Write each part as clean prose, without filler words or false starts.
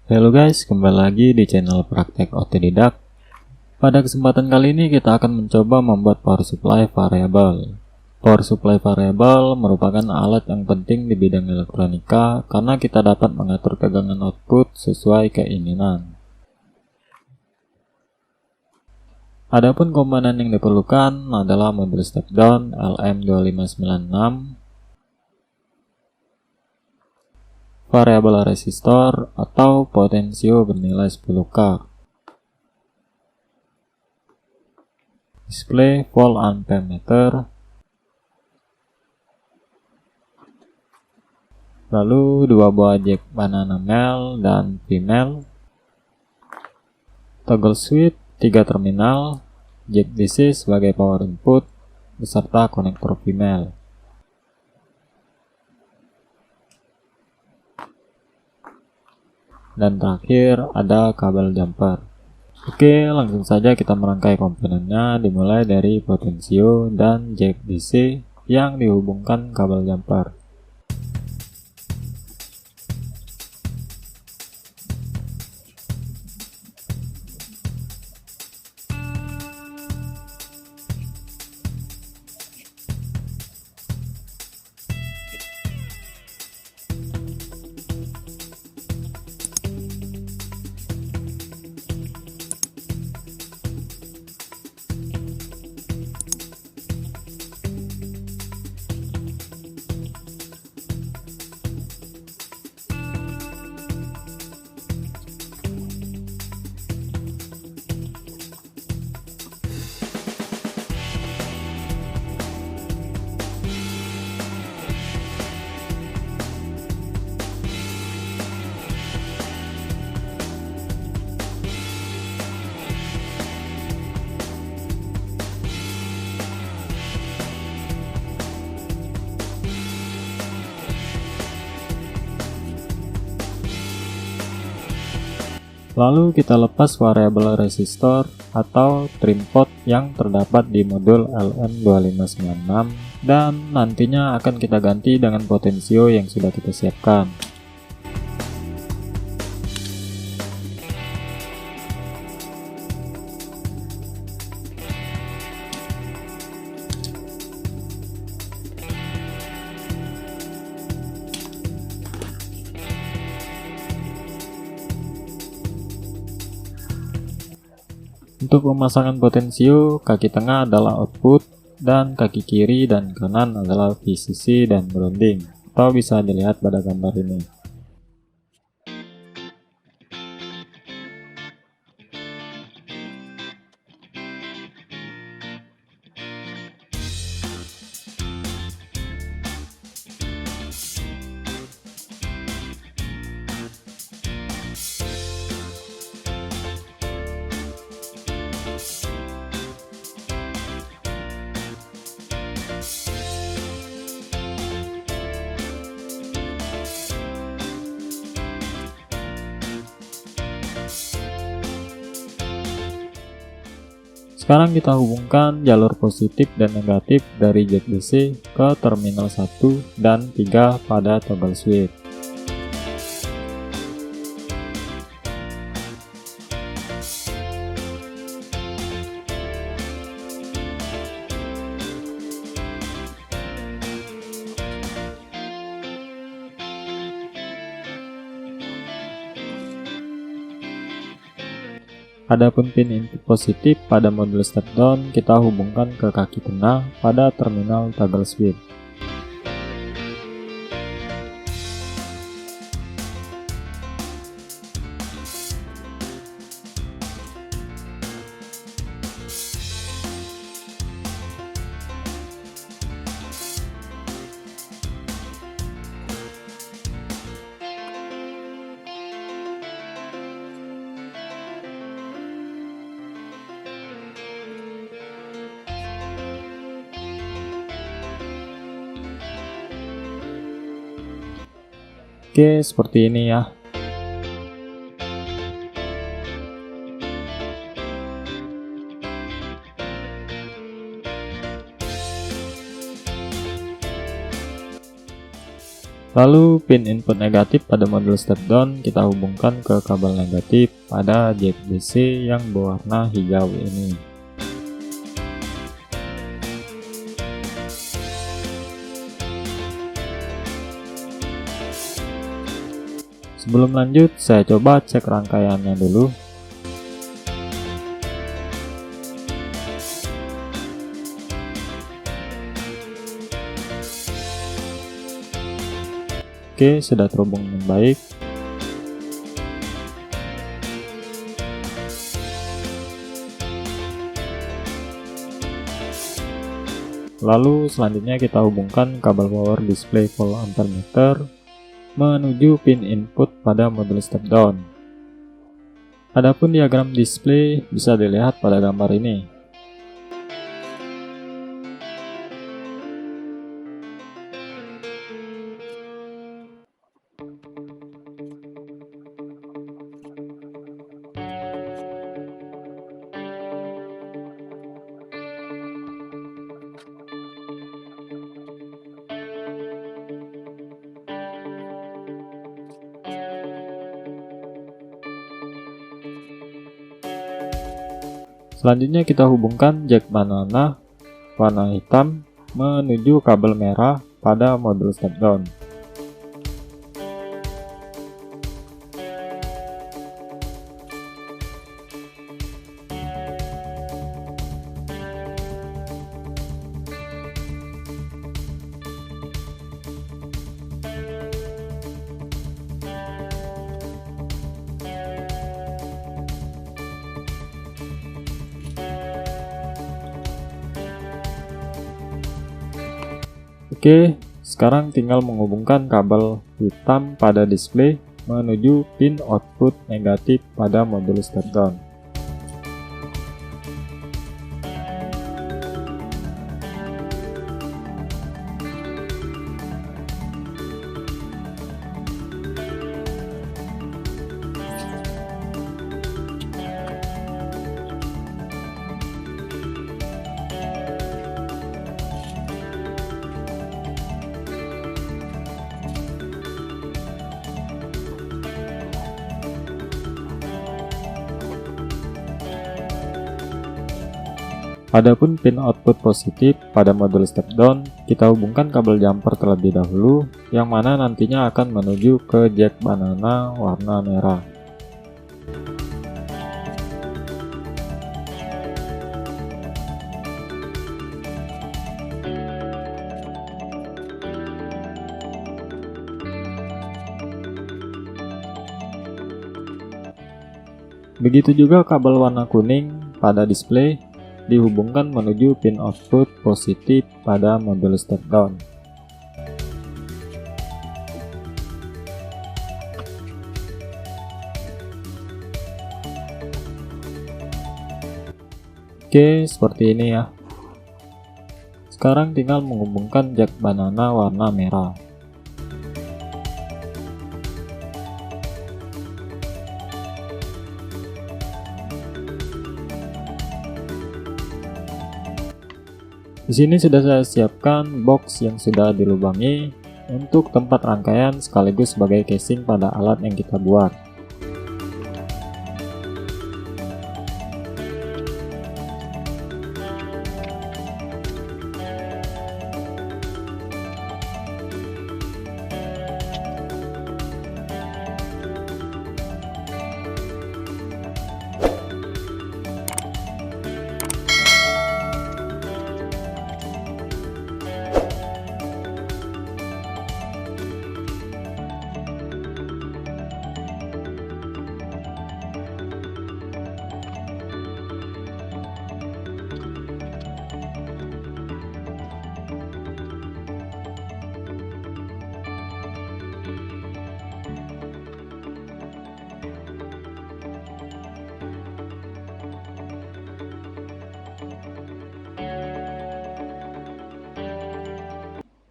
Halo guys, kembali lagi di channel Praktek Otodidak. Pada kesempatan kali ini kita akan mencoba membuat power supply variable. Power supply variable merupakan alat yang penting di bidang elektronika karena kita dapat mengatur tegangan output sesuai keinginan. Adapun komponen yang diperlukan adalah modul step down LM2596, variabel resistor atau potensio bernilai 10K, display volt ampere meter, lalu 2 buah jack banana mel dan female, toggle switch 3 terminal, jack DC sebagai power input, beserta konektor female. Dan terakhir ada kabel jumper. Oke, langsung saja kita merangkai komponennya, dimulai dari potensio dan jack DC yang dihubungkan kabel jumper. Lalu kita lepas variabel resistor atau trim pot yang terdapat di modul LM2596 dan nantinya akan kita ganti dengan potensio yang sudah kita siapkan. Untuk pemasangan potensio, kaki tengah adalah output dan kaki kiri dan kanan adalah VCC dan grounding, atau bisa dilihat pada gambar ini. Sekarang kita hubungkan jalur positif dan negatif dari jack DC ke terminal 1 dan 3 pada toggle switch. Adapun pin input positif pada modul step down kita hubungkan ke kaki tengah pada terminal toggle switch. Oke, seperti ini ya. Lalu pin input negatif pada modul step down kita hubungkan ke kabel negatif pada jack DC yang berwarna hijau ini. Sebelum lanjut, saya coba cek rangkaiannya dulu. Oke, sudah terhubung dengan baik. Lalu selanjutnya kita hubungkan kabel power display volt ampere meter menuju pin input pada modul step down. Adapun diagram display bisa dilihat pada gambar ini. Selanjutnya kita hubungkan jack banana warna hitam menuju kabel merah pada modul step down. Oke, sekarang tinggal menghubungkan kabel hitam pada display menuju pin output negatif pada modul step down. Adapun pin output positif pada modul step down, kita hubungkan kabel jumper terlebih dahulu, yang mana nantinya akan menuju ke jack banana warna merah. Begitu juga kabel warna kuning pada display dihubungkan menuju pin output positif pada modul step down. Oke, seperti ini ya. Sekarang tinggal menghubungkan jack banana warna merah. Di sini sudah saya siapkan box yang sudah dilubangi untuk tempat rangkaian sekaligus sebagai casing pada alat yang kita buat.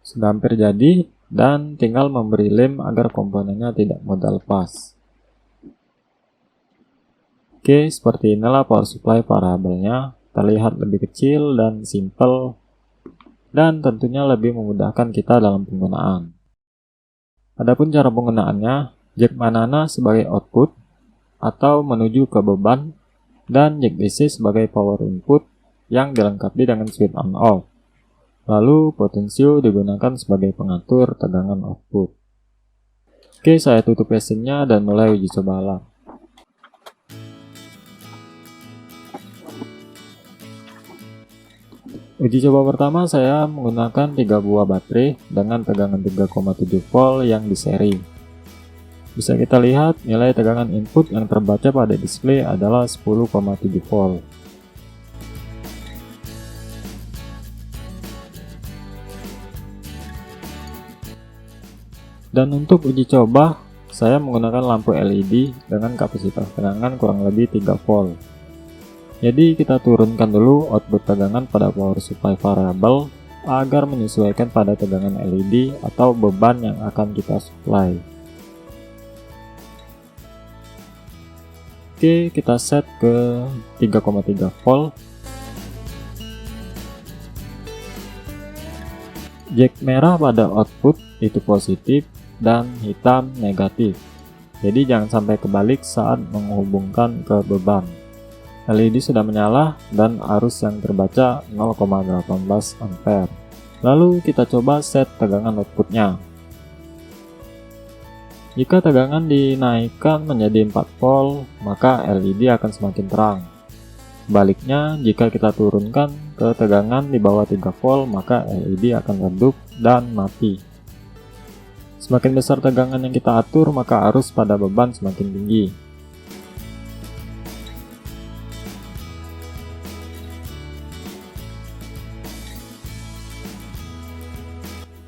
Sudah hampir jadi dan tinggal memberi lem agar komponennya tidak mudah lepas. Oke, seperti inilah power supply variabelnya, terlihat lebih kecil dan simple dan tentunya lebih memudahkan kita dalam penggunaan. Adapun cara penggunaannya, jack banana sebagai output atau menuju ke beban, dan jack DC sebagai power input yang dilengkapi dengan switch on off. Lalu potensio digunakan sebagai pengatur tegangan output. Oke, saya tutup casingnya dan mulai uji coba alat. Uji coba pertama saya menggunakan 3 buah baterai dengan tegangan 3,7 volt yang di seri. Bisa kita lihat nilai tegangan input yang terbaca pada display adalah 10,7 volt. Dan untuk uji coba, saya menggunakan lampu LED dengan kapasitas tegangan kurang lebih 3 volt. Jadi kita turunkan dulu output tegangan pada power supply variable agar menyesuaikan pada tegangan LED atau beban yang akan kita supply. Oke, kita set ke 3,3 volt. Jack merah pada output itu positif dan hitam negatif. Jadi jangan sampai kebalik saat menghubungkan ke beban. LED sudah menyala dan arus yang terbaca 0,18 ampere. Lalu kita coba set tegangan outputnya. Jika tegangan dinaikkan menjadi 4 volt, maka LED akan semakin terang. Sebaliknya, jika kita turunkan ke tegangan di bawah 3 volt, maka LED akan redup dan mati. Semakin besar tegangan yang kita atur, maka arus pada beban semakin tinggi.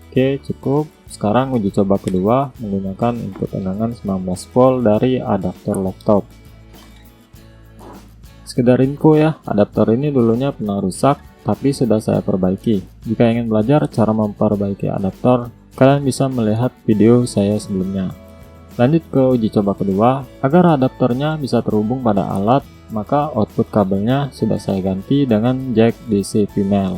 Oke, cukup. Sekarang uji coba kedua menggunakan input tegangan 19 volt dari adaptor laptop. Sekedar info ya, adaptor ini dulunya pernah rusak, tapi sudah saya perbaiki. Jika ingin belajar cara memperbaiki adaptor, kalian bisa melihat video saya sebelumnya. Lanjut ke uji coba kedua. Agar adaptornya bisa terhubung pada alat, maka output kabelnya sudah saya ganti dengan jack DC female.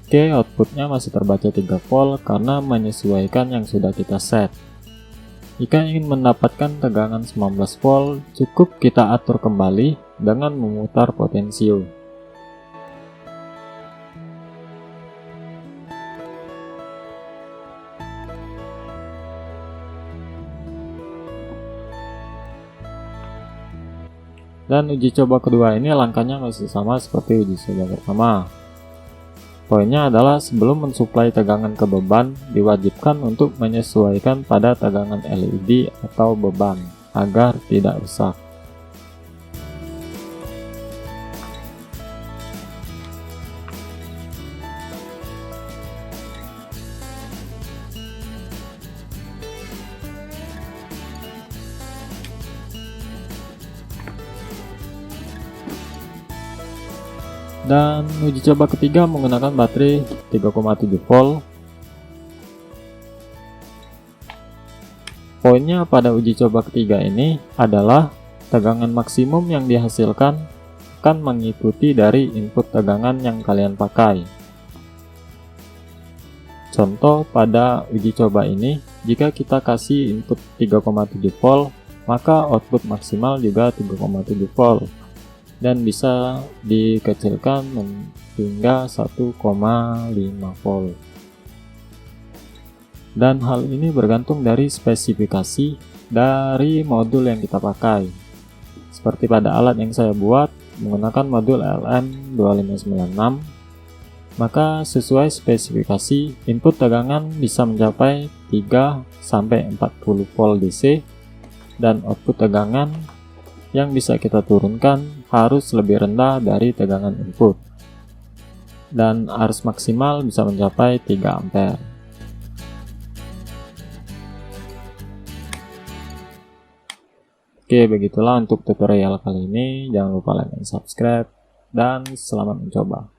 Oke, outputnya masih terbaca 3 volt karena menyesuaikan yang sudah kita set. Jika ingin mendapatkan tegangan 19 volt, cukup kita atur kembali dengan memutar potensio. Dan uji coba kedua ini langkahnya masih sama seperti uji coba pertama. Poinnya adalah sebelum mensuplai tegangan ke beban, diwajibkan untuk menyesuaikan pada tegangan LED atau beban, agar tidak rusak. Dan uji coba ketiga menggunakan baterai 3,7 volt. Poinnya pada uji coba ketiga ini adalah tegangan maksimum yang dihasilkan akan mengikuti dari input tegangan yang kalian pakai. Contoh pada uji coba ini, jika kita kasih input 3,7 volt, maka output maksimal juga 3,7 volt. Dan bisa dikecilkan hingga 1,5 volt. Dan hal ini bergantung dari spesifikasi dari modul yang kita pakai. Seperti pada alat yang saya buat menggunakan modul LM2596, maka sesuai spesifikasi input tegangan bisa mencapai 3-40 volt DC dan output tegangan yang bisa kita turunkan harus lebih rendah dari tegangan input, dan arus maksimal bisa mencapai 3 ampere. Oke, begitulah untuk tutorial kali ini. Jangan lupa like dan subscribe, dan selamat mencoba.